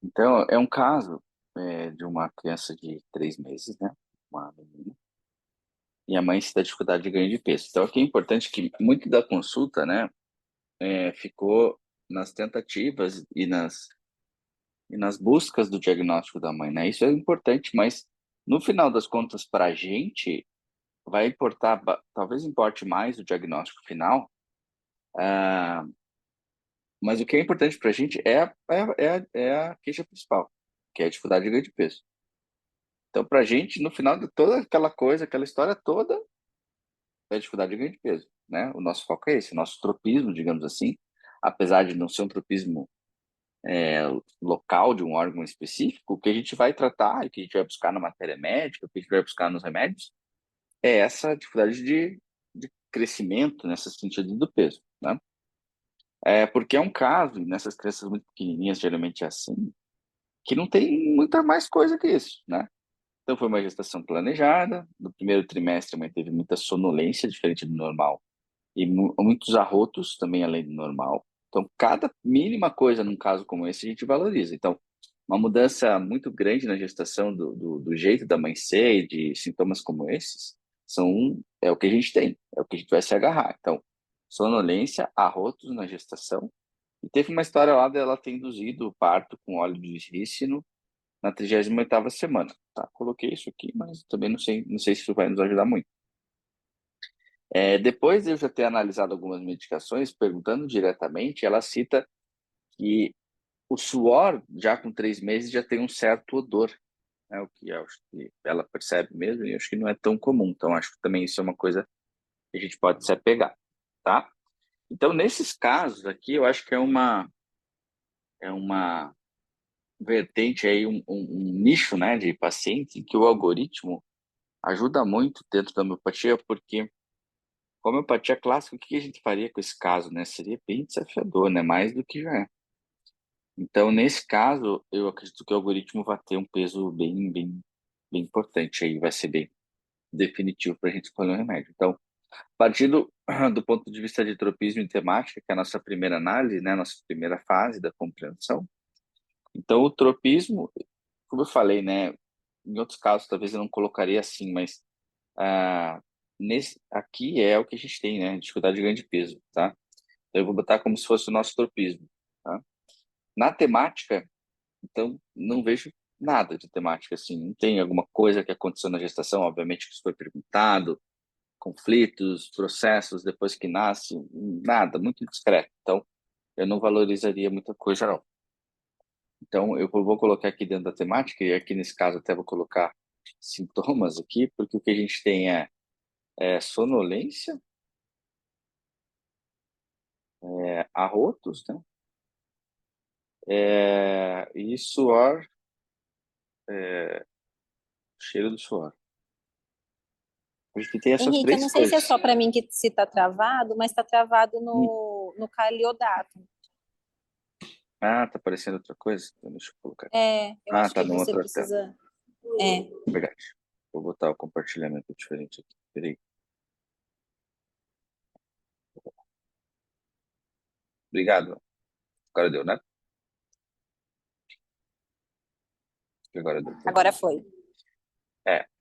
Então, é um caso de uma criança de 3 meses, né? Uma menina. E a mãe se dá dificuldade de ganho de peso. Então, aqui é importante que muito da consulta, né, ficou nas tentativas e nas buscas do diagnóstico da mãe, né? Isso é importante, mas no final das contas, para a gente, vai importar, talvez importe mais o diagnóstico final, ah, mas o que é importante para a gente é a queixa principal, que é a dificuldade de ganho de peso. Então, para a gente, no final de toda aquela coisa, aquela história toda, é a dificuldade de ganho de peso, né? O nosso foco é esse, o nosso tropismo, digamos assim, apesar de não ser um tropismo local de um órgão específico, o que a gente vai tratar, o que a gente vai buscar na matéria médica, o que a gente vai buscar nos remédios, é essa dificuldade de crescimento nesse sentido do peso, né? Porque é um caso, e nessas crianças muito pequenininhas, geralmente é assim, que não tem muita mais coisa que isso, né? Então, foi uma gestação planejada. No primeiro trimestre, a mãe teve muita sonolência, diferente do normal, e muitos arrotos também, além do normal. Então, cada mínima coisa num caso como esse, a gente valoriza. Então, uma mudança muito grande na gestação do jeito da mãe ser e de sintomas como esses, é o que a gente tem, é o que a gente vai se agarrar. Então, sonolência, arrotos na gestação. E teve uma história lá dela ter induzido o parto com óleo de rícino na 38ª semana. Tá, coloquei isso aqui, mas também não sei se isso vai nos ajudar muito. Depois de eu já ter analisado algumas medicações, perguntando diretamente, ela cita que o suor, já com 3 meses, já tem um certo odor, né? O que eu acho que ela percebe mesmo, e eu acho que não é tão comum. Então, acho que também isso é uma coisa que a gente pode se apegar, tá? Então, nesses casos aqui, eu acho que é uma vertente aí, um nicho, né, de paciente em que o algoritmo ajuda muito dentro da homeopatia, porque com a homeopatia clássica, o que a gente faria com esse caso, né? Seria bem desafiador, né? Mais do que já é. Então, nesse caso, eu acredito que o algoritmo vai ter um peso bem, bem, bem importante aí, vai ser bem definitivo para a gente escolher um remédio. Então, partindo do ponto de vista de tropismo e temática, que é a nossa primeira análise, né? Nossa primeira fase da compreensão. Então, o tropismo, como eu falei, né? Em outros casos, talvez eu não colocaria assim, mas ah, aqui é o que a gente tem, né? Dificuldade de ganho de peso, tá? Então, eu vou botar como se fosse o nosso tropismo, tá? Na temática, então, não vejo nada de temática, assim. Não tem alguma coisa que aconteceu na gestação, obviamente que isso foi perguntado, conflitos, processos depois que nasce, nada, muito discreto. Então, eu não valorizaria muita coisa, não. Então, eu vou colocar aqui dentro da temática, e aqui nesse caso até vou colocar sintomas aqui, porque o que a gente tem é sonolência, arrotos, né? E suor, cheiro do suor. A gente tem essas Henrique, eu três não sei se é coisas. só para mim que se está travado, mas está travado Hum. no caliodato. Ah, tá aparecendo outra coisa? Então, deixa eu colocar aqui. Eu Ah, acho tá que na você outra tela. precisa. É. Verdade. Vou botar o compartilhamento diferente aqui. Peraí. Obrigado. Agora deu, né? Agora deu. Tá bom. Agora foi.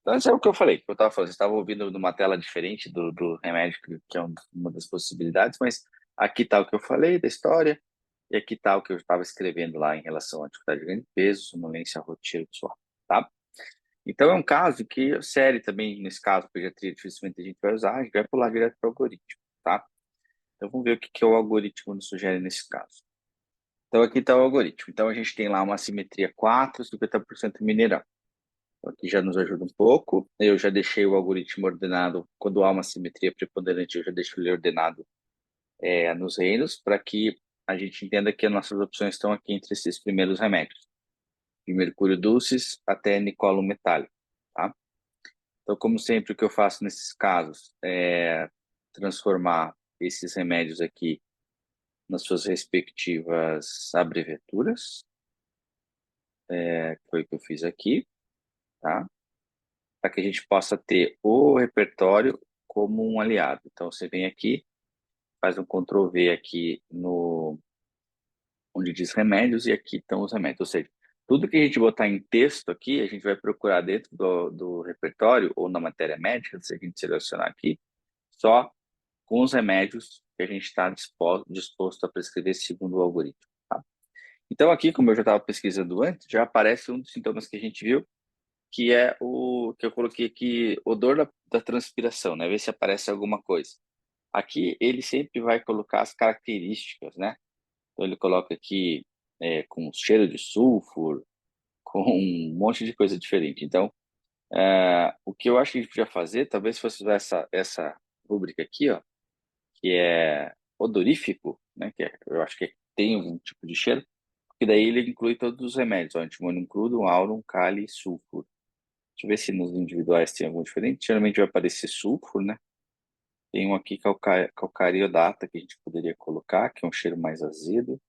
Então, isso é o que eu falei, que eu estava falando. Você estava ouvindo numa tela diferente do remédio, que é uma das possibilidades, mas aqui está o que eu falei da história, e aqui está o que eu estava escrevendo lá em relação à dificuldade de ganho de peso, sonolência, roteiro de suor, tá? Então, é um caso que, série também, nesse caso, pediatria, dificilmente a gente vai usar, a gente vai pular direto para o algoritmo, tá? Então, vamos ver o que o algoritmo nos sugere nesse caso. Então, aqui está o algoritmo. Então, a gente tem lá uma simetria 4, 50% mineral. Então, aqui já nos ajuda um pouco. Eu já deixei o algoritmo ordenado, quando há uma simetria preponderante, eu já deixo ele ordenado nos reinos, para que a gente entenda que as nossas opções estão aqui entre esses primeiros remédios. De mercúrio dulcis até nicolo metálico, tá? Então, como sempre, o que eu faço nesses casos é transformar esses remédios aqui nas suas respectivas abreviaturas, que foi o que eu fiz aqui, tá? Para que a gente possa ter o repertório como um aliado. Então, você vem aqui, faz um Ctrl+V aqui no onde diz remédios, e aqui estão os remédios. Ou seja, Tudo que a gente botar em texto aqui, a gente vai procurar dentro do repertório ou na matéria médica, se a gente selecionar aqui, só com os remédios que a gente está disposto a prescrever segundo o algoritmo. Tá? Então, aqui, como eu já estava pesquisando antes, já aparece um dos sintomas que a gente viu, que é o que eu coloquei aqui, odor da transpiração, né? Ver se aparece alguma coisa. Aqui, ele sempre vai colocar as características, né? Então, ele coloca aqui com cheiro de sulfur, com um monte de coisa diferente. Então, o que eu acho que a gente podia fazer, talvez fosse usar essa rúbrica aqui, ó, que é odorífico, né? Eu acho que tem algum tipo de cheiro, porque daí ele inclui todos os remédios, ó, antimônio crudo, aurum, kali e sulfur. Deixa eu ver se nos individuais tem algum diferente. Geralmente vai aparecer sulfur, né? Tem um aqui, calcariodata, que a gente poderia colocar, que é um cheiro mais azedo.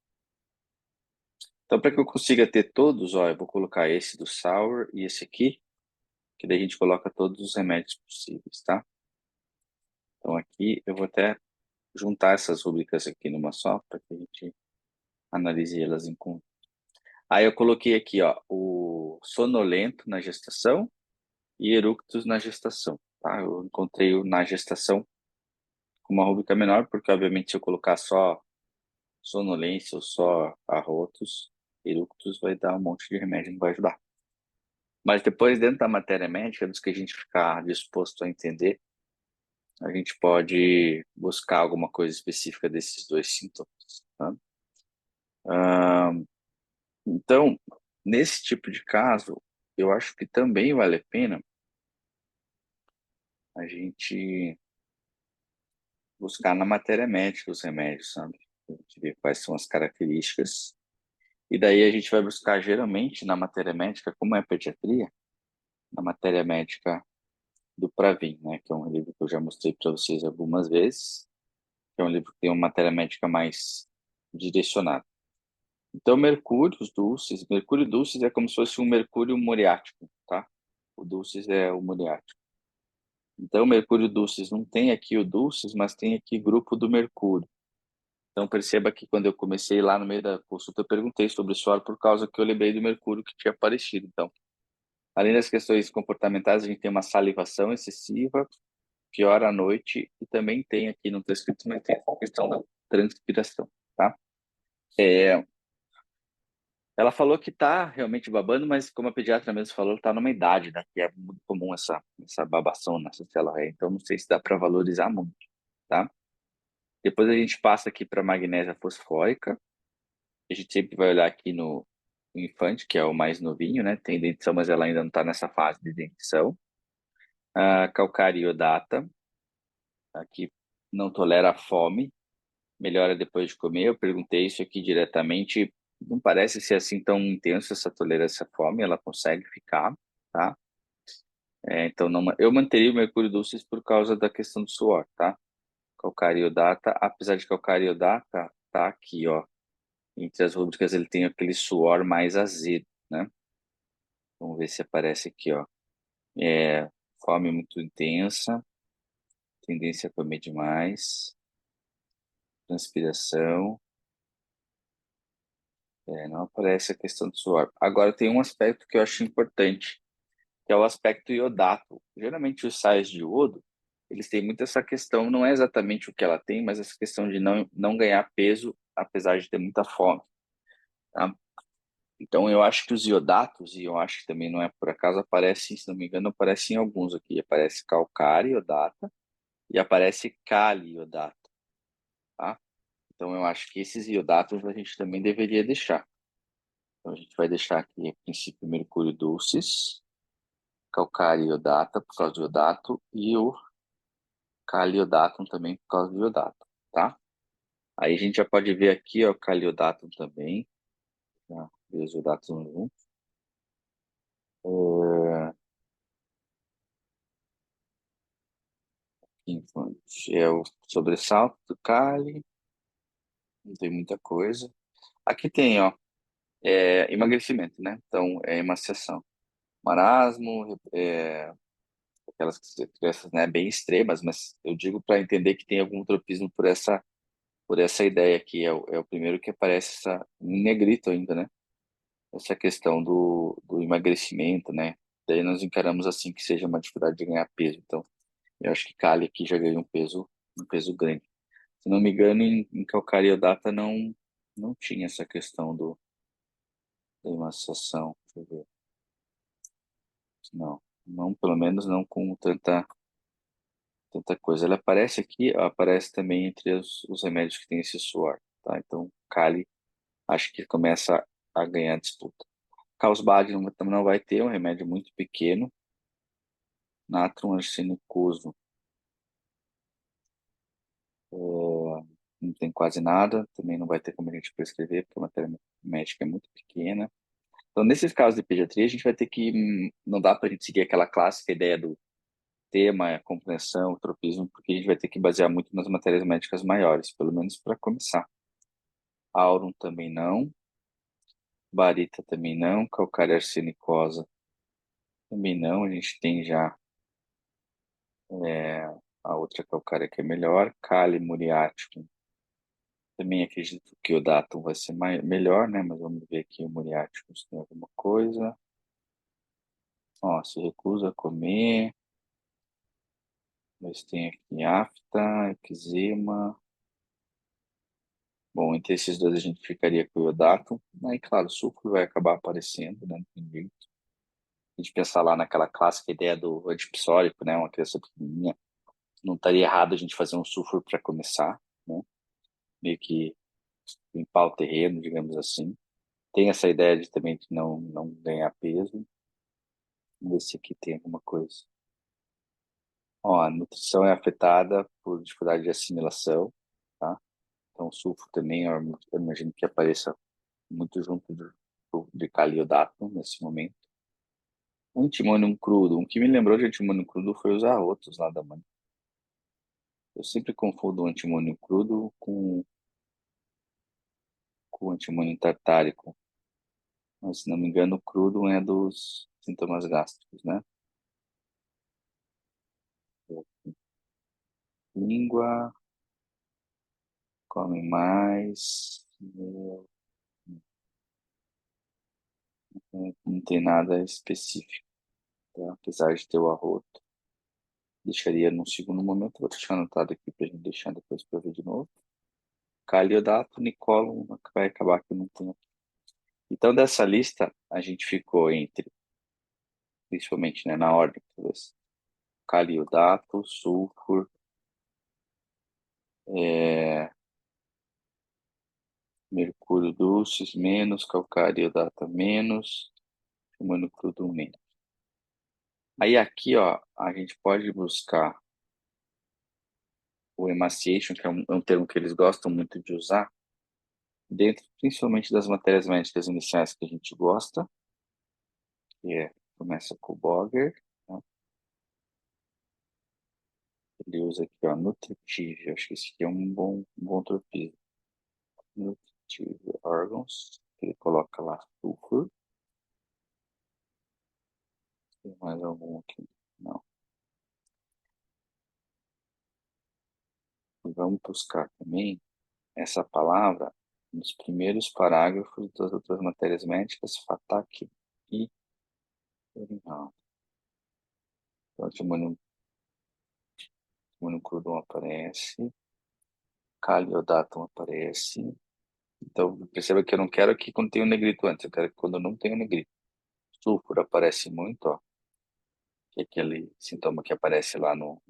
Então, para que eu consiga ter todos, ó, eu vou colocar esse do sour e esse aqui, que daí a gente coloca todos os remédios possíveis, tá? Então, aqui eu vou até juntar essas rubricas aqui numa só, para que a gente analise elas em conjunto. Aí eu coloquei aqui, ó, o sonolento na gestação e eructos na gestação, tá? Eu encontrei o na gestação com uma rubrica menor, porque obviamente se eu colocar só sonolência ou só arrotos, eructos, vai dar um monte de remédio, não vai ajudar. Mas depois, dentro da matéria médica, dos que a gente ficar disposto a entender, a gente pode buscar alguma coisa específica desses dois sintomas, tá? Então, nesse tipo de caso, eu acho que também vale a pena a gente buscar na matéria médica os remédios, sabe? A gente ver quais são as características. E daí a gente vai buscar, geralmente, na matéria médica, como é pediatria, na matéria médica do Pravin, né? Que é um livro que eu já mostrei para vocês algumas vezes, que é um livro que tem uma matéria médica mais direcionada. Então, mercúrio dulcis é como se fosse um mercúrio muriático, tá? O dulcis é o muriático. Então, mercúrio dulcis não tem aqui o dulcis, mas tem aqui grupo do mercúrio. Então, perceba que quando eu comecei lá no meio da consulta, eu perguntei sobre o suor por causa que eu lembrei do mercúrio que tinha aparecido. Então, além das questões comportamentais, a gente tem uma salivação excessiva, pior à noite, e também tem aqui no transcrito, mas tem a questão da transpiração, tá? É, ela falou que tá realmente babando, mas como a pediatra mesmo falou, tá numa idade, né? Que é muito comum essa babação nessa célula réia. Então, não sei se dá para valorizar muito, tá? Depois a gente passa aqui para magnésia fosfórica. A gente sempre vai olhar aqui no infante, que é o mais novinho, né? Tem dentição, mas ela ainda não está nessa fase de dentição. A calcariodata, aqui não tolera a fome, melhora depois de comer. Eu perguntei isso aqui diretamente. Não parece ser assim tão intenso essa tolerância à fome, ela consegue ficar, tá? Então, não, eu manteria o mercúrio dulcis por causa da questão do suor, tá? Calcariodata, apesar de calcariodata tá aqui, ó. Entre as rúbricas ele tem aquele suor mais azedo, né? Vamos ver se aparece aqui, ó. Fome muito intensa, tendência a comer demais, transpiração, não aparece a questão do suor. Agora tem um aspecto que eu acho importante, que é o aspecto iodato. Geralmente os sais de iodo, eles têm muito essa questão, não é exatamente o que ela tem, mas essa questão de não ganhar peso, apesar de ter muita fome, tá? Então eu acho que os iodatos, e eu acho que também não é por acaso, aparecem, se não me engano, aparecem alguns aqui. Aparece calcário iodata e aparece cali iodato, tá? Então eu acho que esses iodatos a gente também deveria deixar. Então a gente vai deixar aqui, a princípio, mercúrio dulcis, calcário iodata por causa do iodato e o caliodatum também por causa do iodato, tá? Aí a gente já pode ver aqui, ó, o caliodatum também, tá? Os iodatos juntos. Infante. É o sobressalto do Cali, não tem muita coisa. Aqui tem, ó, emagrecimento, né? Então, é emaciação. Marasmo, aquelas crianças, né, bem extremas, mas eu digo para entender que tem algum tropismo por essa ideia aqui. É o primeiro que aparece em negrito ainda, né? essa questão do emagrecimento, né? Daí nós encaramos assim que seja uma dificuldade de ganhar peso. Então, eu acho que Kali aqui já ganhou um peso grande. Se não me engano, em Calcariodata não tinha essa questão da emaciação. Deixa eu ver. Não, não, pelo menos não com tanta coisa. Ela aparece aqui, ó, aparece também entre os remédios que tem esse suor, tá? Então, Kali, acho que começa a ganhar disputa. Carlsbad não vai ter, um remédio muito pequeno. Natrum arsenicoso, não tem quase nada, também não vai ter como a gente prescrever, porque a matéria médica é muito pequena. Então, nesses casos de pediatria, a gente vai ter que, não dá para a gente seguir aquela clássica ideia do tema, compreensão, tropismo, porque a gente vai ter que basear muito nas matérias médicas maiores, pelo menos para começar. Aurum também não, Barita também não, calcária arsenicosa também não, a gente tem já é, a outra calcária que é melhor, Kali muriático, também acredito que o Datum vai ser melhor, né, mas vamos ver aqui o muriático se tem alguma coisa. Ó, se recusa a comer, mas tem aqui afta, eczema. Bom, entre esses dois a gente ficaria com o Iodato. Aí, claro, o sulfuro vai acabar aparecendo, né? Não tem jeito. A gente pensar lá naquela clássica ideia do antipsórico, né? Uma criança pequenininha. Não estaria errado a gente fazer um sulfuro para começar, né? Meio que limpar o terreno, digamos assim. Tem essa ideia de também de não ganhar peso. Vamos ver se aqui tem alguma coisa. Ó, a nutrição é afetada por dificuldade de assimilação, tá? Então, o sulfuro também, eu imagino que apareça muito junto de caliodato nesse momento. Antimônio crudo. O que me lembrou de antimônio crudo foi os arrotos lá da mãe. Eu sempre confundo o antimônio crudo com o antimônio tartárico. Mas, se não me engano, o crudo é dos sintomas gástricos, né? Língua, come mais. Não tem nada específico, tá? Apesar de ter o arroto. Deixaria num segundo momento, vou deixar anotado aqui para a gente deixar depois para ver de novo. Caliodato, Nicolum, vai acabar que não tem. Então, dessa lista, a gente ficou entre, principalmente, né, na ordem, talvez, caliodato, sulfur, é, mercúrio dulcis menos, calcariodata menos, humano crudo menos. Aí aqui, ó, a gente pode buscar o emaciation, que é um termo que eles gostam muito de usar, dentro principalmente das matérias médicas iniciais que a gente gosta, começa com o Boger, né? Ele usa aqui, ó, Nutritive, acho que esse aqui é um bom tropismo. Nutritive Organs, ele coloca lá sulfur. Tem mais algum aqui? Não. E vamos buscar também essa palavra nos primeiros parágrafos das outras matérias médicas, FATAC e urinal. Então, Timonium crudum aparece, Caliodatum aparece. Então, perceba que eu não quero que quando tenha o negrito antes, eu quero que quando não tenha o negrito. Sulfur aparece muito, ó, que é aquele sintoma que aparece lá no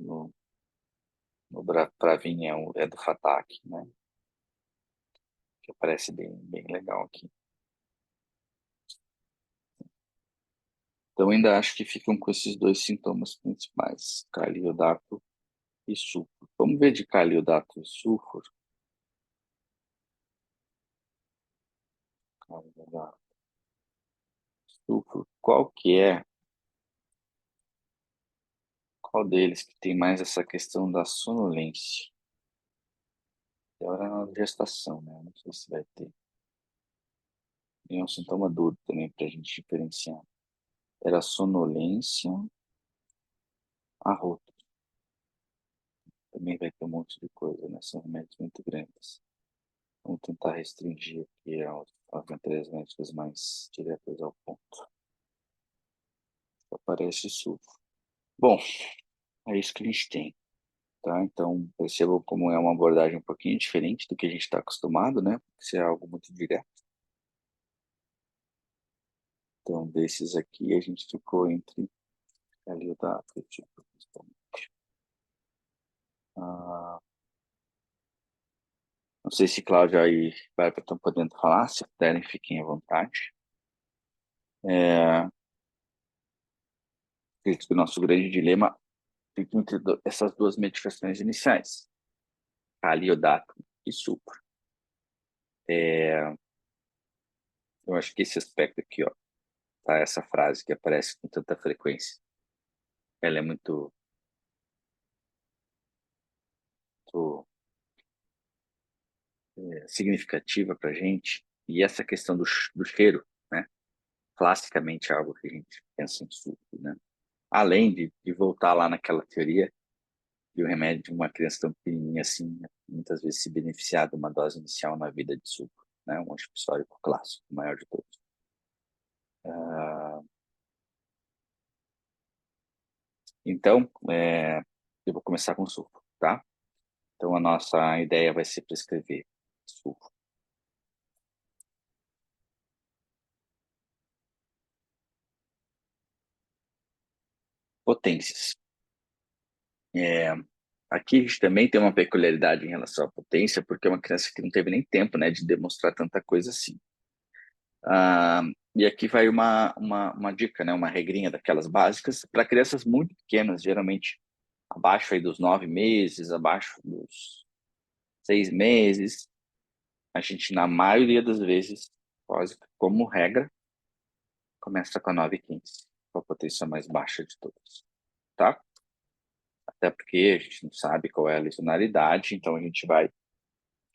Pravin é do FATAC, né? Que aparece bem legal aqui. Então, ainda acho que ficam com esses dois sintomas principais, caliodato e sulfur. Vamos ver de caliodato e sulfur. Caliodato, sulfur. Qual deles que tem mais essa questão da sonolência? Agora na gestação, né? Não sei se vai ter. E é um sintoma duro também para a gente diferenciar. Era sonolência, arroto. Também vai ter um monte de coisa, né? São remédios muito grandes. Vamos tentar restringir aqui as matérias médicas mais diretas ao ponto. Aparece sulfo. Bom, é isso que a gente tem, tá? Então, percebam como é uma abordagem um pouquinho diferente do que a gente está acostumado, né? Isso é algo muito direto. Então, desses aqui, a gente ficou entre caliodato, tipo, principalmente. Não sei se Cláudia e Bárbara estão podendo falar, se puderem, fiquem à vontade. Acredito que o nosso grande dilema fica entre essas duas medicações iniciais, caliodato e supro. Eu acho que esse aspecto aqui, ó, tá? Essa frase que aparece com tanta frequência, ela é muito significativa para a gente. E essa questão do cheiro, né? Classicamente é algo que a gente pensa em supro, né? Além de voltar lá naquela teoria de o remédio de uma criança tão pequenininha assim, muitas vezes se beneficiar de uma dose inicial na vida de supro, né? Um anti-histórico clássico, o maior de todos. Então, eu vou começar com sulfo, tá? Então, a nossa ideia vai ser prescrever sulfo. Potências. Aqui a gente também tem uma peculiaridade em relação à potência, porque é uma criança que não teve nem tempo, né, de demonstrar tanta coisa assim. Ah, e aqui vai uma dica, né, uma regrinha daquelas básicas para crianças muito pequenas, geralmente abaixo aí dos 9 meses, abaixo dos 6 meses. A gente, na maioria das vezes, quase como regra, começa com a 9,15, com a potência mais baixa de todas, tá? Até porque a gente não sabe qual é a lesionalidade, então a gente vai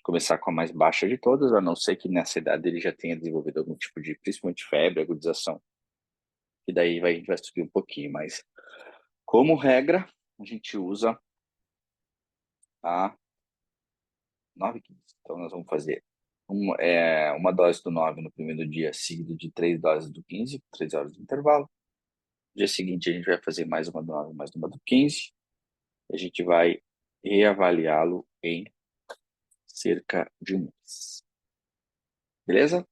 começar com a mais baixa de todas, a não ser que nessa idade ele já tenha desenvolvido algum tipo de, principalmente febre, agudização, e daí a gente vai subir um pouquinho, mas como regra, a gente usa a 9,15. Então nós vamos fazer uma dose do 9 no primeiro dia, seguido de 3 doses do 15, 3 horas de intervalo. No dia seguinte a gente vai fazer mais uma do 9, mais uma do 15. A gente vai reavaliá-lo em cerca de um mês. Beleza?